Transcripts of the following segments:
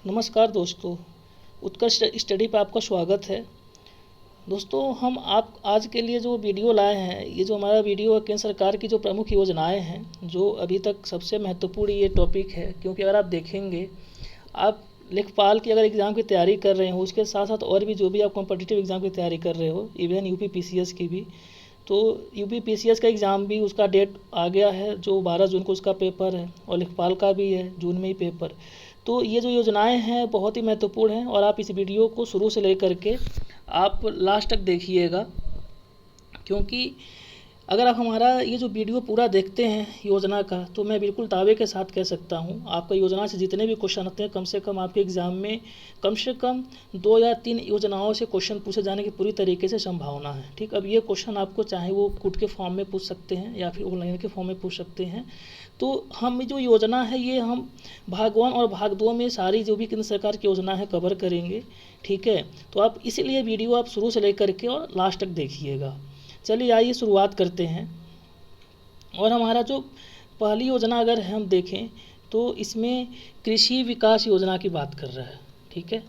नमस्कार दोस्तों, उत्कर्ष स्टडी पे आपका स्वागत है। दोस्तों, हम आप आज के लिए जो वीडियो लाए हैं, ये जो हमारा वीडियो है केंद्र सरकार की जो प्रमुख योजनाएं हैं, जो अभी तक सबसे महत्वपूर्ण ये टॉपिक है। क्योंकि अगर आप देखेंगे, आप लेखपाल की अगर एग्ज़ाम की तैयारी कर रहे हो, उसके साथ साथ और भी जो भी आप कॉम्पिटिटिव एग्ज़ाम की तैयारी कर रहे हो, इवन यूपी पीसीएस की भी, तो यूपी पीसीएस का एग्ज़ाम भी उसका डेट आ गया है, जो 12 जून को उसका पेपर है, और लेखपाल का भी है जून में ही पेपर। तो ये जो योजनाएं हैं बहुत ही महत्वपूर्ण हैं, और आप इस वीडियो को शुरू से लेकर के आप लास्ट तक देखिएगा। क्योंकि अगर आप हमारा ये जो वीडियो पूरा देखते हैं योजना का, तो मैं बिल्कुल दावे के साथ कह सकता हूँ, आपका योजना से जितने भी क्वेश्चन आते हैं, कम से कम आपके एग्ज़ाम में कम से कम 2 या 3 योजनाओं से क्वेश्चन पूछे जाने की पूरी तरीके से संभावना है। ठीक, अब ये क्वेश्चन आपको चाहे वो कुट के फॉर्म में पूछ सकते हैं या फिर ऑनलाइन के फॉर्म में पूछ सकते हैं। तो हम जो योजना है, ये हम भाग 1 और भाग 2 में सारी जो भी केंद्र सरकार की योजना है कवर करेंगे। ठीक है, तो आप इसीलिए वीडियो आप शुरू से लेकर के और लास्ट तक देखिएगा। चलिए आइए शुरुआत करते हैं। और हमारा जो पहली योजना अगर हम देखें, तो इसमें कृषि विकास योजना की बात कर रहा है। ठीक है,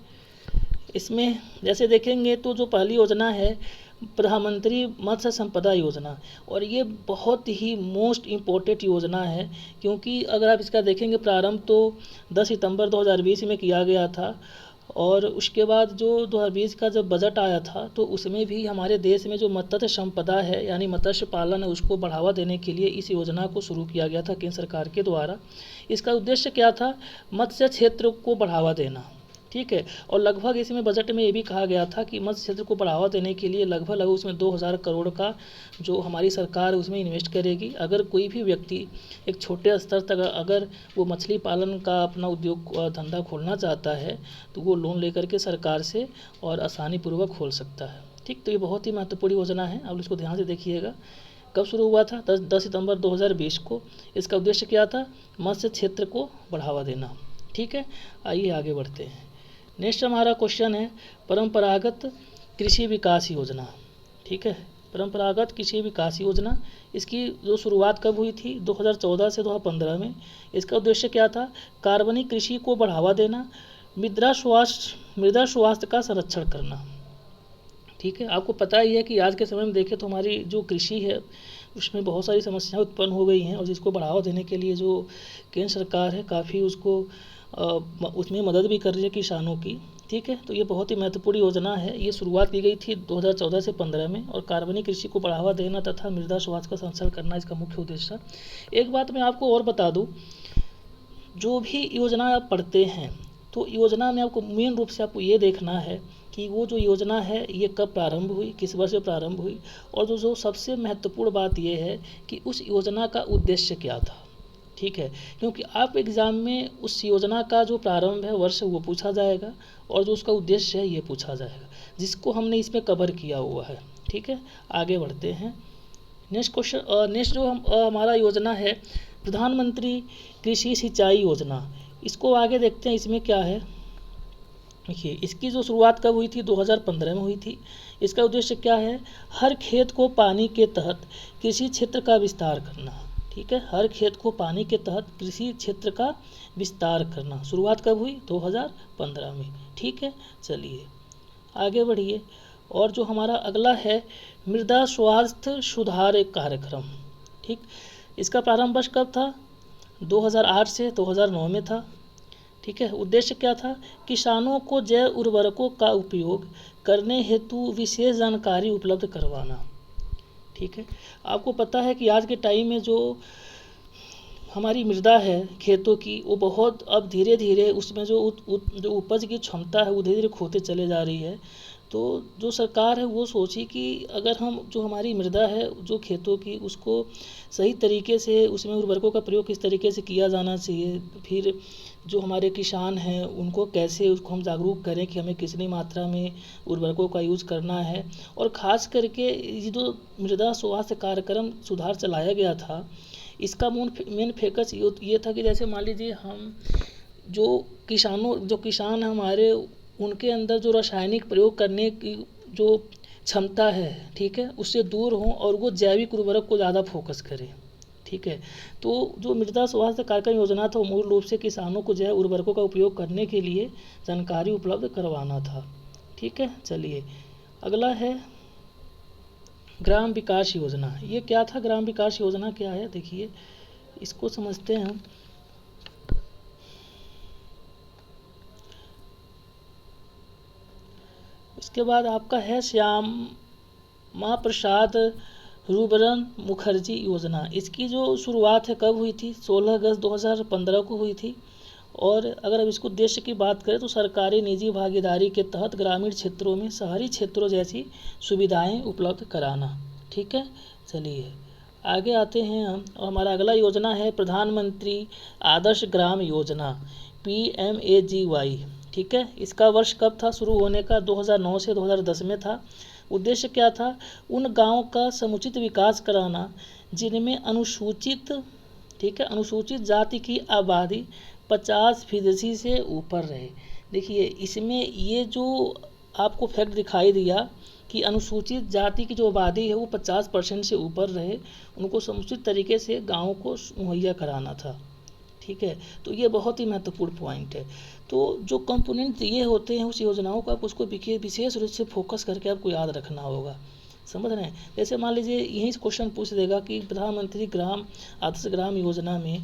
इसमें जैसे देखेंगे तो जो पहली योजना है प्रधानमंत्री मत्स्य संपदा योजना, और ये बहुत ही मोस्ट इम्पोर्टेंट योजना है। क्योंकि अगर आप इसका देखेंगे, प्रारंभ तो 10 सितंबर 2020 में किया गया था, और उसके बाद जो 2020 का जब बजट आया था, तो उसमें भी हमारे देश में जो मत्स्य संपदा है, यानी मत्स्य पालन है, उसको बढ़ावा देने के लिए इस योजना को शुरू किया गया था केंद्र सरकार के द्वारा। इसका उद्देश्य क्या था? मत्स्य क्षेत्र को बढ़ावा देना। ठीक है, और लगभग इसमें बजट में ये भी कहा गया था कि मत्स्य क्षेत्र को बढ़ावा देने के लिए लगभग उसमें 2000 करोड़ का जो हमारी सरकार उसमें इन्वेस्ट करेगी। अगर कोई भी व्यक्ति एक छोटे स्तर तक अगर वो मछली पालन का अपना उद्योग धंधा खोलना चाहता है, तो वो लोन लेकर के सरकार से और आसानी पूर्वक खोल सकता है। ठीक, तो ये बहुत ही महत्वपूर्ण योजना है, अब इसको ध्यान से देखिएगा। कब शुरू हुआ था? 10 सितंबर 2020 को। इसका उद्देश्य क्या था? मत्स्य क्षेत्र को बढ़ावा देना। ठीक है, आइए आगे बढ़ते हैं। नेक्स्ट हमारा क्वेश्चन है परंपरागत कृषि विकास योजना। ठीक है, परंपरागत कृषि विकास योजना, इसकी जो शुरुआत कब हुई थी? 2014 से 2015 में। इसका उद्देश्य क्या था? कार्बनिक कृषि को बढ़ावा देना, मृदा स्वास्थ्य का संरक्षण करना। ठीक है, आपको पता ही है कि आज के समय में देखें तो हमारी जो कृषि है उसमें बहुत सारी समस्याएं उत्पन्न हो गई हैं, और जिसको बढ़ावा देने के लिए जो केंद्र सरकार है काफ़ी उसको उसमें मदद भी कर रही है किसानों की। ठीक है, तो ये बहुत ही महत्वपूर्ण योजना है। ये शुरुआत की गई थी 2014 से 15 में, और कार्बनिक कृषि को बढ़ावा देना तथा मृदा स्वास्थ्य का संरक्षण करना इसका मुख्य उद्देश्य है। एक बात मैं आपको और बता दूं, जो भी योजना आप पढ़ते हैं, तो योजना में आपको मेन रूप से आपको ये देखना है कि वो जो योजना है ये कब प्रारंभ हुई, किस वर्ष में प्रारंभ हुई, और जो सबसे महत्वपूर्ण बात ये है कि उस योजना का उद्देश्य क्या था। ठीक है, क्योंकि आप एग्ज़ाम में उस योजना का जो प्रारंभ है वर्ष वो पूछा जाएगा, और जो उसका उद्देश्य है ये पूछा जाएगा, जिसको हमने इसमें कवर किया हुआ है। ठीक है, आगे बढ़ते हैं। नेक्स्ट क्वेश्चन, नेक्स्ट जो हमारा योजना है प्रधानमंत्री कृषि सिंचाई योजना। इसको आगे देखते हैं, इसमें क्या है। देखिए, इसकी जो शुरुआत कब हुई थी? 2015 में हुई थी। इसका उद्देश्य क्या है? हर खेत को पानी के तहत कृषि क्षेत्र का विस्तार करना। ठीक है, हर खेत को पानी के तहत कृषि क्षेत्र का विस्तार करना। शुरुआत कब हुई? 2015 में। ठीक है, चलिए आगे बढ़िए। और जो हमारा अगला है मृदा स्वास्थ्य सुधार कार्यक्रम। ठीक, इसका प्रारंभ वर्ष कब था? 2008 से 2009 में था। ठीक है, उद्देश्य क्या था? किसानों को जैव उर्वरकों का उपयोग करने हेतु विशेष जानकारी उपलब्ध करवाना। ठीक है, आपको पता है कि आज के टाइम में जो हमारी मृदा है खेतों की, वो बहुत अब धीरे धीरे उसमें जो उपज की क्षमता है वो धीरे धीरे खोते चले जा रही है। तो जो सरकार है वो सोची कि अगर हम जो हमारी मृदा है जो खेतों की, उसको सही तरीके से उसमें उर्वरकों का प्रयोग किस तरीके से किया जाना चाहिए, फिर जो हमारे किसान हैं उनको कैसे उसको हम जागरूक करें कि हमें कितनी मात्रा में उर्वरकों का यूज़ करना है। और ख़ास करके ये जो मृदा स्वास्थ्य कार्यक्रम सुधार चलाया गया था, इसका मेन फोकस ये था कि जैसे मान लीजिए हम जो किसान हमारे, उनके अंदर जो रासायनिक प्रयोग करने की जो क्षमता है, ठीक है, उससे दूर हों और वो जैविक उर्वरक को ज़्यादा फोकस करें। ठीक है। तो जो मृदा स्वास्थ्य कार्यक्रम योजना था वो मूल रूप से किसानों को जो है उर्वरकों का उपयोग करने के लिए जानकारी उपलब्ध करवाना था। ठीक है, चलिए अगला है ग्राम विकास योजना। ये क्या था? ग्राम विकास योजना क्या है, देखिए इसको समझते हैं हम। इसके बाद आपका है श्यामा प्रसाद रूबरन मुखर्जी योजना। इसकी जो शुरुआत है कब हुई थी? 16 अगस्त 2015 को हुई थी। और अगर अब इसको उद्देश्य की बात करें तो सरकारी निजी भागीदारी के तहत ग्रामीण क्षेत्रों में शहरी क्षेत्रों जैसी सुविधाएं उपलब्ध कराना। ठीक है, चलिए आगे आते हैं हम। और हमारा अगला योजना है प्रधानमंत्री आदर्श ग्राम योजना, PMAGY। ठीक है, इसका वर्ष कब था शुरू होने का? 2009 से 2010 में था। उद्देश्य क्या था? उन गांवों का समुचित विकास कराना जिनमें अनुसूचित, ठीक है, अनुसूचित जाति की आबादी 50% से ऊपर रहे। देखिए इसमें ये जो आपको फैक्ट दिखाई दिया कि अनुसूचित जाति की जो आबादी है वो 50% से ऊपर रहे, उनको समुचित तरीके से गाँव को मुहैया कराना था। ठीक है, तो ये बहुत ही महत्वपूर्ण पॉइंट है। तो जो कंपोनेंट ये होते हैं उस योजनाओं को आप उसको विशेष रूप से फोकस करके आपको याद रखना होगा, समझ रहे हैं। जैसे मान लीजिए यहीं से क्वेश्चन पूछ देगा कि प्रधानमंत्री ग्राम आदर्श ग्राम योजना में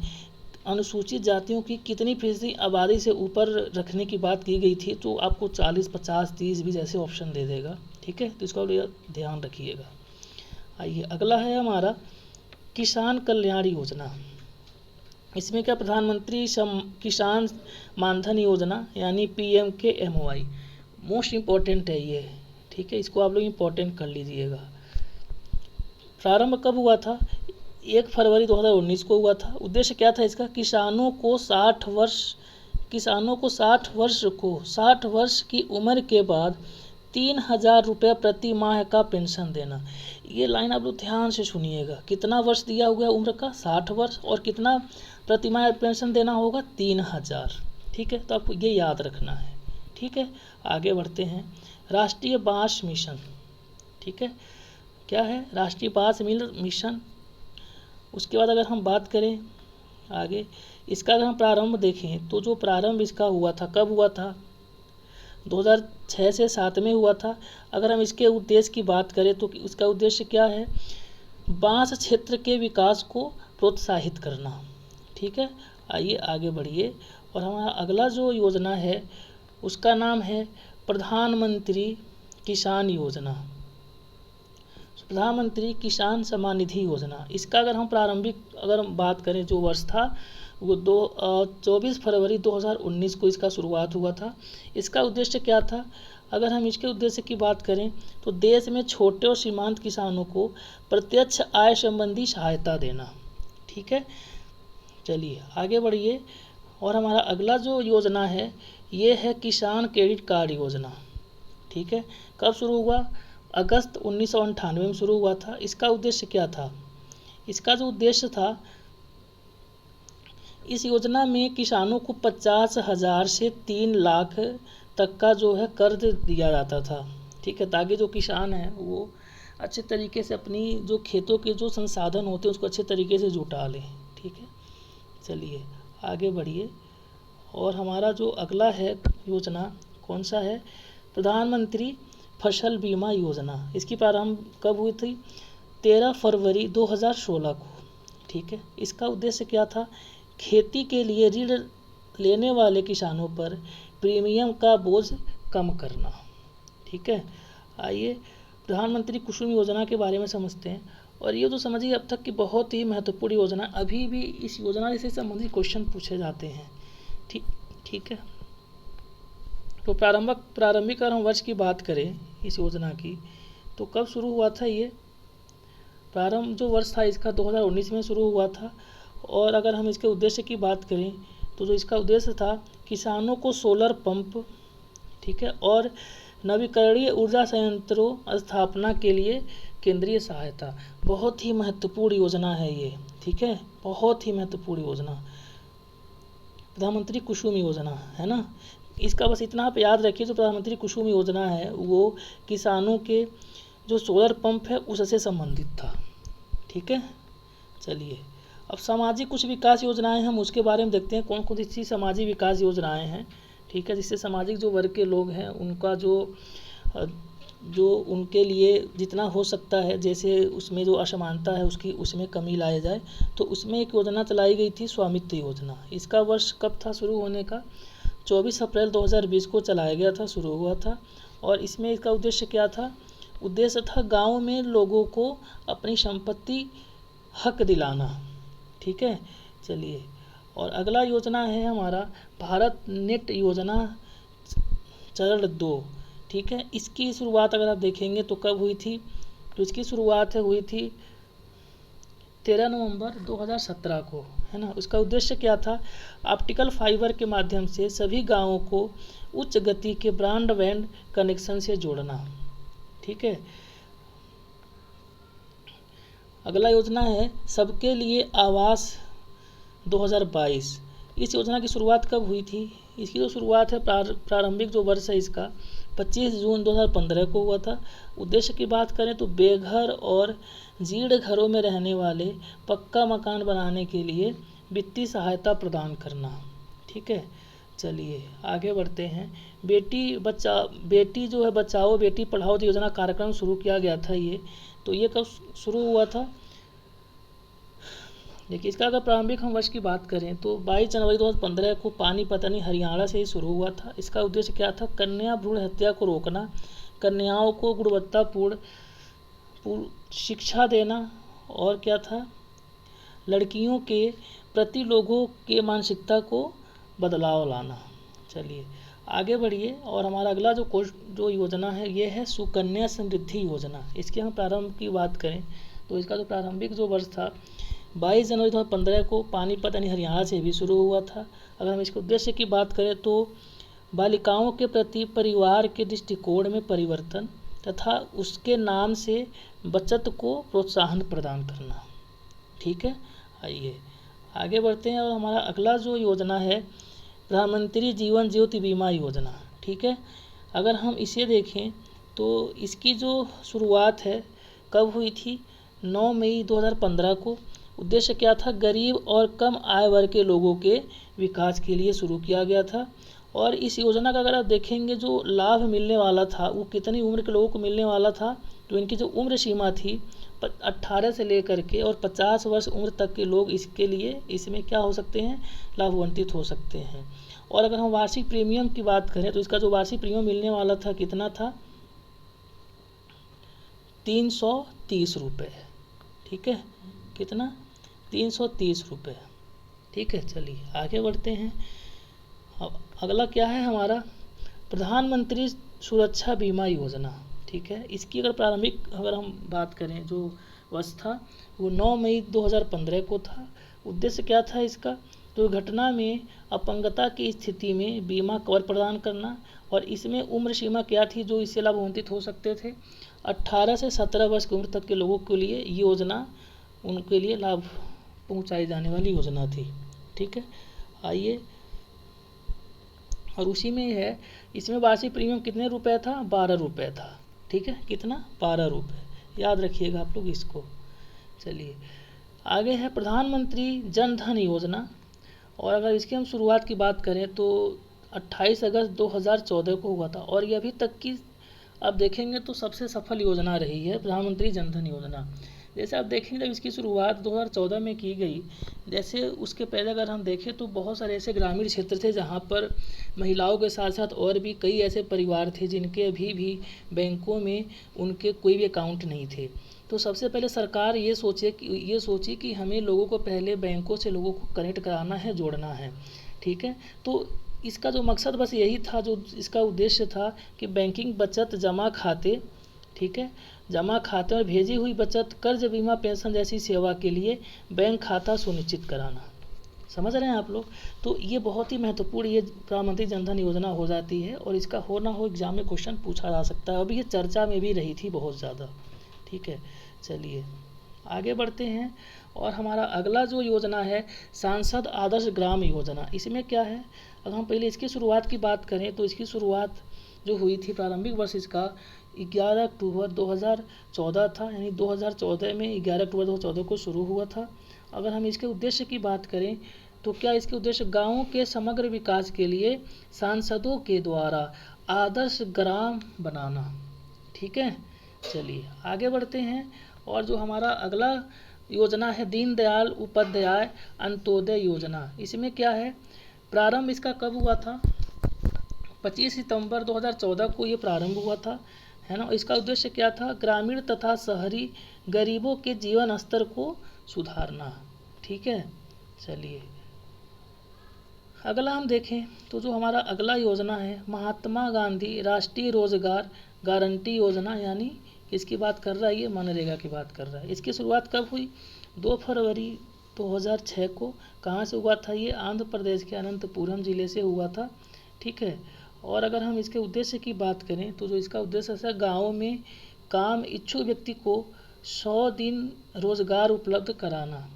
अनुसूचित जातियों की कितनी फीसदी आबादी से ऊपर रखने की बात की गई थी, तो आपको 40, 50, 30 भी जैसे ऑप्शन दे देगा। ठीक है, तो इसका ध्यान रखिएगा। आइए अगला है हमारा किसान कल्याण योजना। इसमें क्या? प्रधानमंत्री किसान मानधन योजना यानी PMKMY मोस्ट इम्पॉर्टेंट है ये। ठीक है, इसको आप लोग इम्पोर्टेंट कर लीजिएगा। प्रारंभ कब हुआ था? 1 फरवरी 2019 को हुआ था। उद्देश्य क्या था इसका? किसानों को 60 वर्ष की उम्र के बाद 3000 रुपये प्रति माह का पेंशन देना। ये लाइन आप लोग ध्यान से सुनिएगा। कितना वर्ष दिया हुआ है उम्र का? 60 वर्ष। और कितना प्रति माह पेंशन देना होगा? 3000। ठीक है, तो आपको ये याद रखना है। ठीक है, आगे बढ़ते हैं। राष्ट्रीय बांस मिशन। ठीक है, क्या है? राष्ट्रीय बांस मिशन। उसके बाद अगर हम बात करें आगे, इसका अगर हम प्रारंभ देखें तो जो प्रारंभ इसका हुआ था, कब हुआ था? 2006 से 7 में हुआ था। अगर हम इसके उद्देश्य की बात करें तो इसका उद्देश्य क्या है? बांस क्षेत्र के विकास को प्रोत्साहित करना। ठीक है, आइए आगे बढ़िए। और हमारा अगला जो योजना है उसका नाम है प्रधानमंत्री किसान योजना, प्रधानमंत्री किसान सम्मान निधि योजना। इसका अगर हम प्रारंभिक अगर हम बात करें जो वर्ष था वो 24 फरवरी 2019 को इसका शुरुआत हुआ था। इसका उद्देश्य क्या था? अगर हम इसके उद्देश्य की बात करें तो देश में छोटे और सीमांत किसानों को प्रत्यक्ष आय संबंधी सहायता देना। ठीक है, चलिए आगे बढ़िए। और हमारा अगला जो योजना है ये है किसान क्रेडिट कार्ड योजना। ठीक है, कब शुरू हुआ? अगस्त 1998 में शुरू हुआ था। इसका उद्देश्य क्या था? इसका जो उद्देश्य था, इस योजना में किसानों को 50,000 से 3 लाख तक का जो है कर्ज दिया जाता था। ठीक है, ताकि जो किसान है वो अच्छे तरीके से अपनी जो खेतों के जो संसाधन होते हैं उसको अच्छे तरीके से जुटा लें। ठीक है, चलिए आगे बढ़िए। और हमारा जो अगला है योजना कौन सा है? प्रधानमंत्री फसल बीमा योजना। इसकी प्रारंभ कब हुई थी? 13 फरवरी 2016 को। ठीक है, इसका उद्देश्य क्या था? खेती के लिए ऋण लेने वाले किसानों पर प्रीमियम का बोझ कम करना। ठीक है, आइए प्रधानमंत्री कुसुम योजना के बारे में समझते हैं। और ये तो समझिए अब तक की बहुत ही महत्वपूर्ण योजना, अभी भी इस योजना से संबंधित क्वेश्चन पूछे जाते हैं। ठीक है, तो प्रारंभिक अगर हम वर्ष की बात करें इस योजना की तो कब शुरू हुआ था? ये प्रारंभ जो वर्ष था इसका 2019 में शुरू हुआ था। और अगर हम इसके उद्देश्य की बात करें तो जो इसका उद्देश्य था किसानों को सोलर पंप, ठीक है, और नवीकरणीय ऊर्जा संयंत्रों स्थापना के लिए केंद्रीय सहायता। बहुत ही महत्वपूर्ण योजना है ये। ठीक है, बहुत ही महत्वपूर्ण योजना प्रधानमंत्री कुसुम योजना है ना। इसका बस इतना आप याद रखिए, जो प्रधानमंत्री कुसुम योजना है वो किसानों के जो सोलर पंप है उससे संबंधित था। ठीक है, चलिए अब सामाजिक कुछ विकास योजनाएं हम उसके बारे में देखते हैं, कौन कौन सी सामाजिक विकास योजनाएं हैं। ठीक है, जिससे सामाजिक जो वर्ग के लोग हैं उनका जो उनके लिए जितना हो सकता है, जैसे उसमें जो असमानता है उसमें कमी लाया जाए, तो उसमें एक योजना चलाई गई थी स्वामित्व योजना। इसका वर्ष कब था शुरू होने का? 24 अप्रैल 2020 को चलाया गया था, शुरू हुआ था। और इसमें इसका उद्देश्य क्या था? उद्देश्य था गाँव में लोगों को अपनी संपत्ति हक दिलाना। ठीक है, चलिए। और अगला योजना है हमारा भारत नेट योजना चरण 2। ठीक है, इसकी शुरुआत अगर आप देखेंगे तो कब हुई थी? तो इसकी शुरुआत हुई थी 13 नवंबर 2017 को, है ना। उसका उद्देश्य क्या था? ऑप्टिकल फाइबर के माध्यम से सभी गांवों को उच्च गति के ब्रॉडबैंड कनेक्शन से जोड़ना। ठीक है, अगला योजना है सबके लिए आवास 2022। इस योजना की शुरुआत कब हुई थी? इसकी जो शुरुआत है प्रारंभिक जो वर्ष है इसका 25 जून 2015 को हुआ था। उद्देश्य की बात करें तो बेघर और जीर्ण घरों में रहने वाले पक्का मकान बनाने के लिए वित्तीय सहायता प्रदान करना। ठीक है, चलिए आगे बढ़ते हैं। बेटी जो है बचाओ बेटी पढ़ाओ योजना कार्यक्रम शुरू किया गया था ये। तो ये कब शुरू हुआ था? देखिए, इसका अगर प्रारंभिक हम वर्ष की बात करें तो 22 जनवरी 2015 को पानीपत हरियाणा से ही शुरू हुआ था। इसका उद्देश्य क्या था? कन्या भ्रूण हत्या को रोकना, कन्याओं को गुणवत्तापूर्ण शिक्षा देना, और क्या था? लड़कियों के प्रति लोगों के मानसिकता को बदलाव लाना। चलिए आगे बढ़िए। और हमारा अगला जो योजना है ये है सुकन्या समृद्धि योजना। इसके हम प्रारंभ की बात करें तो इसका जो प्रारंभिक जो वर्ष था 22 जनवरी 2015 को पानीपत हरियाणा से भी शुरू हुआ था। अगर हम इसके उद्देश्य की बात करें तो बालिकाओं के प्रति परिवार के दृष्टिकोण में परिवर्तन तथा उसके नाम से बचत को प्रोत्साहन प्रदान करना। ठीक है, आइए आगे बढ़ते हैं। और हमारा अगला जो योजना है प्रधानमंत्री जीवन ज्योति बीमा योजना। ठीक है, अगर हम इसे देखें तो इसकी जो शुरुआत है कब हुई थी? 9 मई 2015 को। उद्देश्य क्या था? गरीब और कम आय वर्ग के लोगों के विकास के लिए शुरू किया गया था। और इस योजना का अगर आप देखेंगे जो लाभ मिलने वाला था वो कितनी उम्र के लोगों को मिलने वाला था? तो इनकी जो उम्र सीमा थी 18 से लेकर के और 50 वर्ष उम्र तक के लोग इसमें क्या हो सकते हैं? लाभान्वित हो सकते हैं। और अगर हम वार्षिक प्रीमियम की बात करें तो इसका जो वार्षिक प्रीमियम मिलने वाला था कितना था? 330 रुपये। ठीक है, कितना? 330 रुपये। ठीक है, चलिए आगे बढ़ते हैं। अब अगला क्या है हमारा? प्रधानमंत्री सुरक्षा बीमा योजना। ठीक है, इसकी अगर हम बात करें जो वर्ष था वो 9 मई 2015 को था। उद्देश्य क्या था इसका? दुर्घटना में अपंगता की स्थिति में बीमा कवर प्रदान करना। और इसमें उम्र सीमा क्या थी जो इससे लाभान्वित हो सकते थे? 18 से 17 वर्ष की उम्र तक के लोगों के लिए योजना उनके लिए लाभ पहुंचाई जाने वाली योजना थी। ठीक है, आइए। और उसी में है इसमें वार्षिक प्रीमियम कितने रुपए था? 12 रुपये था। ठीक है, कितना? 12 रुपये। याद रखिएगा आप लोग इसको। चलिए आगे है प्रधानमंत्री जन धन योजना। और अगर इसकी हम शुरुआत की बात करें तो 28 अगस्त 2014 को हुआ था। और ये अभी तक की आप देखेंगे तो सबसे सफल योजना रही है प्रधानमंत्री जन धन योजना। जैसे आप देखेंगे जब इसकी शुरुआत 2014 में की गई, जैसे उसके पहले अगर हम देखें तो बहुत सारे ऐसे ग्रामीण क्षेत्र थे जहाँ पर महिलाओं के साथ साथ और भी कई ऐसे परिवार थे जिनके अभी भी बैंकों में उनके कोई भी अकाउंट नहीं थे। तो सबसे पहले सरकार ये सोची कि हमें लोगों को पहले बैंकों से लोगों को कनेक्ट कराना है, जोड़ना है। ठीक है, तो इसका जो मकसद बस यही था, जो इसका उद्देश्य था कि बैंकिंग बचत जमा खाते, ठीक है, जमा खाते और भेजी हुई बचत, कर्ज, बीमा, पेंशन जैसी सेवा के लिए बैंक खाता सुनिश्चित कराना। समझ रहे हैं आप लोग? तो ये बहुत ही महत्वपूर्ण ये प्रधानमंत्री जन धन योजना हो जाती है और इसका हो ना हो एग्जाम में क्वेश्चन पूछा जा सकता है। अभी ये चर्चा में भी रही थी बहुत ज़्यादा। ठीक है, चलिए आगे बढ़ते हैं। और हमारा अगला जो योजना है सांसद आदर्श ग्राम योजना। इसमें क्या है? अगर हम पहले इसकी शुरुआत की बात करें तो इसकी शुरुआत जो हुई थी प्रारंभिक वर्ष इसका 11 अक्टूबर 2014 था। यानी 2014 में 11 अक्टूबर 2014 को शुरू हुआ था। अगर हम इसके उद्देश्य की बात करें तो क्या इसके उद्देश्य गाँवों के समग्र विकास के लिए सांसदों के द्वारा आदर्श ग्राम बनाना। ठीक है, चलिए आगे बढ़ते हैं। और जो हमारा अगला योजना है दीनदयाल उपाध्याय अंत्योदय योजना, इसमें क्या है, प्रारंभ इसका कब हुआ था, 25 सितंबर 2014 को ये प्रारंभ हुआ था, है ना। इसका उद्देश्य क्या था, ग्रामीण तथा शहरी गरीबों के जीवन स्तर को सुधारना। ठीक है, चलिए अगला हम देखें तो जो हमारा अगला योजना है महात्मा गांधी राष्ट्रीय रोजगार गारंटी योजना, यानी किसकी बात कर रहा है, ये मनरेगा की बात कर रहा है। इसकी शुरुआत कब हुई, 2 फरवरी 2006 को। कहाँ से हुआ था, ये आंध्र प्रदेश के अनंतपुरम जिले से हुआ था। ठीक है, और अगर हम इसके उद्देश्य की बात करें तो जो इसका उद्देश्य है गाँव में काम इच्छुक व्यक्ति को 100 दिन रोजगार उपलब्ध कराना।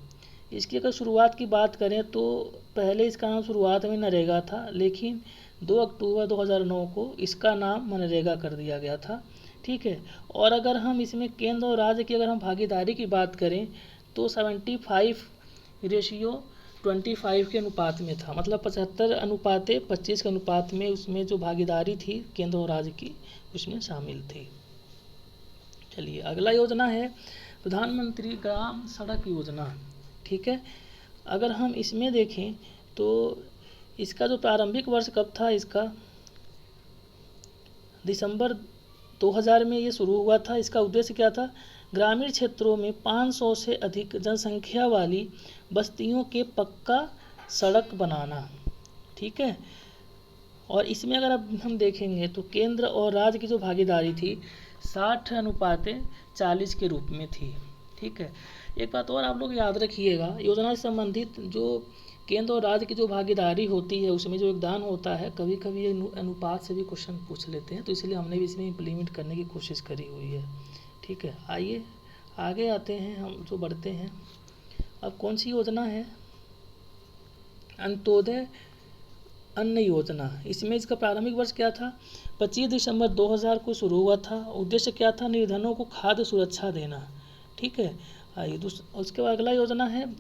इसकी अगर शुरुआत की बात करें तो पहले इसका नाम शुरुआत में नरेगा था, लेकिन 2 अक्टूबर 2009 को इसका नाम मनरेगा कर दिया गया था। ठीक है, और अगर हम इसमें केंद्र और राज्य की अगर हम भागीदारी की बात करें तो 75:25 के अनुपात में था, मतलब 75:25 के अनुपात में उसमें जो भागीदारी थी केंद्र और राज्य की उसमें शामिल थी। चलिए अगला योजना है प्रधानमंत्री ग्राम सड़क योजना। ठीक है, अगर हम इसमें देखें तो इसका जो प्रारंभिक वर्ष कब था, इसका दिसंबर 2000 में ये शुरू हुआ था। इसका उद्देश्य क्या था, ग्रामीण क्षेत्रों में 500 से अधिक जनसंख्या वाली बस्तियों के पक्का सड़क बनाना। ठीक है, और इसमें अगर अब हम देखेंगे तो केंद्र और राज्य की जो भागीदारी थी 60:40 के रूप में थी। ठीक है, एक बात और आप लोग याद रखिएगा, योजना से संबंधित जो केंद्र और राज्य की जो भागीदारी होती है उसमें जो योगदान होता है, कभी कभी ये अनुपात से भी क्वेश्चन पूछ लेते हैं, तो इसलिए हमने भी इसमें इम्प्लीमेंट करने की कोशिश करी हुई है। ठीक है, आइए आगे आते हैं, हम जो बढ़ते हैं। अब कौन सी योजना है, अंत्योदय अन्न योजना। इसमें इसका प्रारंभिक वर्ष क्या था, 25 दिसंबर 2000 को शुरू हुआ था। उद्देश्य क्या था, निर्धनों को खाद्य सुरक्षा देना। ठीक है, आइए उसके बाद अगला योजना है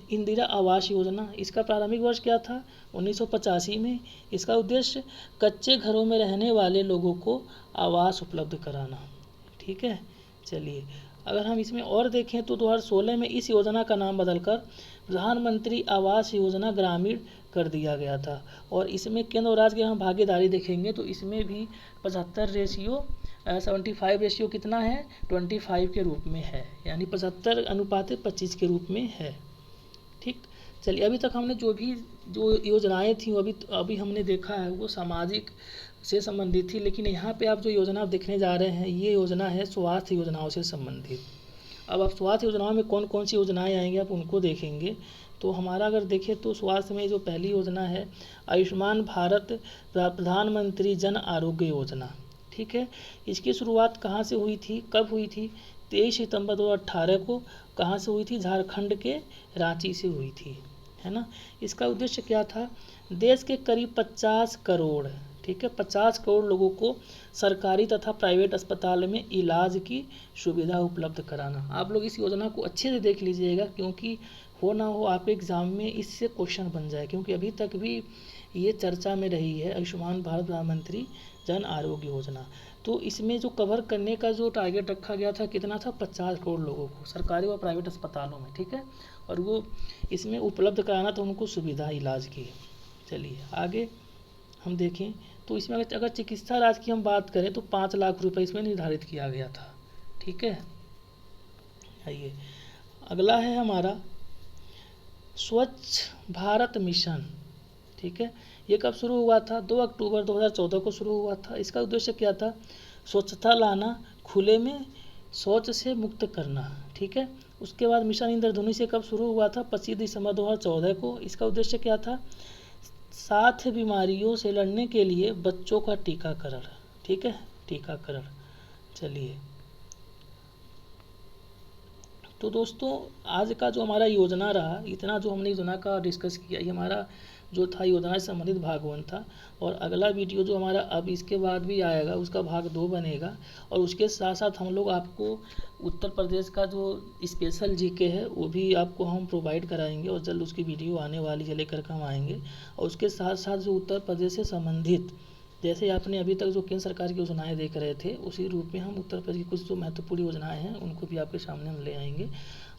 इंदिरा आवास योजना। इसका प्रारंभिक वर्ष क्या था, 1985 में। इसका उद्देश्य कच्चे घरों में रहने वाले लोगों को आवास उपलब्ध कराना। ठीक है, चलिए अगर हम इसमें और देखें तो 2016 में इस योजना का नाम बदलकर प्रधानमंत्री आवास योजना ग्रामीण कर दिया गया था। और इसमें केंद्र और राज्य की हम भागीदारी देखेंगे तो इसमें भी 75 रेशियो कितना है, 25 के रूप में है, यानी 75:25 के रूप में है। ठीक, चलिए अभी तक हमने जो योजनाएं थी अभी हमने देखा है वो सामाजिक से संबंधित थी, लेकिन यहाँ पे आप जो योजना देखने जा रहे हैं ये योजना है स्वास्थ्य योजनाओं से संबंधित। अब आप स्वास्थ्य योजनाओं में कौन कौन सी योजनाएं आएंगी आप उनको देखेंगे। तो हमारा अगर देखें तो स्वास्थ्य में जो पहली योजना है आयुष्मान भारत प्रधानमंत्री जन आरोग्य योजना। ठीक है, इसकी शुरुआत कहाँ से हुई थी, कब हुई थी, 23 सितंबर 2018 को। कहाँ से हुई थी, झारखंड के रांची से हुई थी, है ना। इसका उद्देश्य क्या था, देश के करीब 50 करोड़, ठीक है, 50 करोड़ लोगों को सरकारी तथा प्राइवेट अस्पताल में इलाज की सुविधा उपलब्ध कराना। आप लोग इस योजना को अच्छे से देख लीजिएगा, क्योंकि हो ना हो आपके एग्ज़ाम में इससे क्वेश्चन बन जाए, क्योंकि अभी तक भी ये चर्चा में रही है आयुष्मान भारत प्रधानमंत्री जन आरोग्य योजना। तो इसमें जो कवर करने का जो टारगेट रखा गया था कितना था, 50 करोड़ लोगों को सरकारी और प्राइवेट अस्पतालों में। ठीक है, और वो इसमें उपलब्ध कराना था उनको सुविधा इलाज की। चलिए आगे हम देखें तो इसमें अगर चिकित्सा राज्य की हम बात करें तो 5 लाख रुपए इसमें निर्धारित किया गया था। ठीक है, आइए अगला है हमारा स्वच्छ भारत मिशन। ठीक है, ये कब शुरू हुआ था, 2 अक्टूबर 2014 को शुरू हुआ था। इसका उद्देश्य क्या था, स्वच्छता लाना, खुले में शौच से मुक्त करना। ठीक है, उसके बाद मिशन इंद्रधनुष से कब शुरू हुआ था, 25 दिसंबर 2014 को। इसका उद्देश्य क्या था, 7 बीमारियों से लड़ने के लिए बच्चों का टीकाकरण। ठीक है, टीकाकरण। चलिए तो दोस्तों आज का जो हमारा योजना रहा, इतना जो हमने योजना का डिस्कस किया, ये हमारा जो था योजना से संबंधित भाग 1 था। और अगला वीडियो जो हमारा अब इसके बाद भी आएगा उसका भाग 2 बनेगा। और उसके साथ साथ हम लोग आपको उत्तर प्रदेश का जो स्पेशल जीके है वो भी आपको हम प्रोवाइड कराएंगे और जल्द उसकी वीडियो आने वाली है, लेकर के हम आएंगे। और उसके साथ साथ जो उत्तर प्रदेश से संबंधित, जैसे आपने अभी तक जो केंद्र सरकार की योजनाएं देख रहे थे, उसी रूप में हम उत्तर प्रदेश की कुछ जो महत्वपूर्ण योजनाएं हैं उनको भी आपके सामने हम ले आएंगे।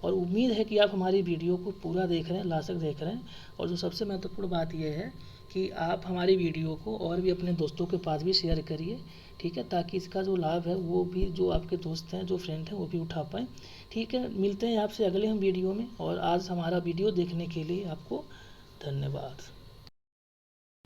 और उम्मीद है कि आप हमारी वीडियो को पूरा देख रहे हैं, लास्ट तक देख रहे हैं। और जो सबसे महत्वपूर्ण बात यह है कि आप हमारी वीडियो को और भी अपने दोस्तों के पास भी शेयर करिए, ठीक है, ताकि इसका जो लाभ है वो भी जो आपके दोस्त हैं, जो फ्रेंड हैं, वो भी उठा पाएँ। ठीक है, मिलते हैं आपसे अगले हम वीडियो में। और आज हमारा वीडियो देखने के लिए आपको धन्यवाद।